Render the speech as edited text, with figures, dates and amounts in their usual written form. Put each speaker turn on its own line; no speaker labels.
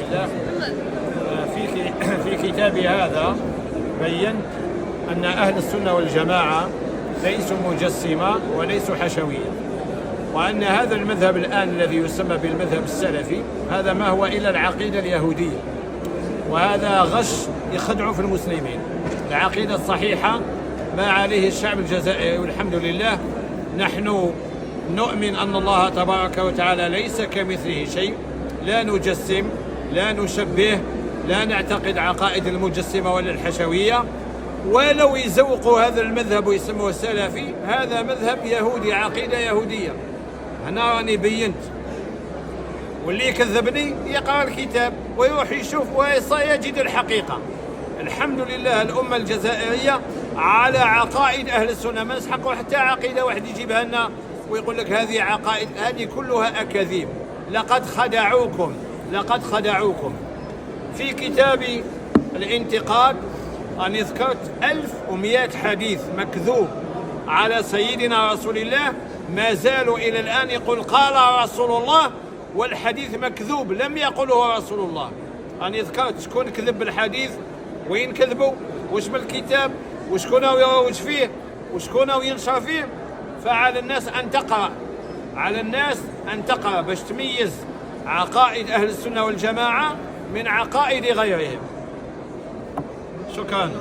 الله. في كتابي هذا بينت أن أهل السنة والجماعة ليسوا مجسمة وليسوا حشوية، وأن هذا المذهب الآن الذي يسمى بالمذهب السلفي هذا ما هو إلا العقيدة اليهودية، وهذا غش يخدع في المسلمين. العقيدة الصحيحة ما عليه الشعب الجزائري والحمد لله. نحن نؤمن أن الله تبارك وتعالى ليس كمثله شيء، لا نجسم، لا نشبه، لا نعتقد عقائد المجسمة ولا الحشوية. ولو يزوقوا هذا المذهب ويسموه سلفي، هذا مذهب يهودي، عقيدة يهودية. هنا راني بينت، واللي يكذبني يقرأ الكتاب ويروح يشوف ويجد الحقيقة. الحمد لله الأمة الجزائرية على عقائد أهل السنة، ما نسحقوا حتى عقيدة واحد يجيبها لنا ويقول لك هذه عقائد، هذه كلها أكاذيب. لقد خدعوكم، لقد خدعوكم. في كتابي الانتقاد أن ذكرت 1100 حديث مكذوب على سيدنا رسول الله، ما زالوا إلى الآن يقول قال رسول الله، والحديث مكذوب لم يقله رسول الله. أنا ذكرت شكون كذب بالحديث، وين كذبوا، وش بالكتاب، وشكون يروج فيه، وشكون ينشر فيه. فعلى الناس أن تقرأ، على الناس أن تقرأ باش تميز عقائد أهل السنة والجماعة من عقائد غيرهم. شكرا.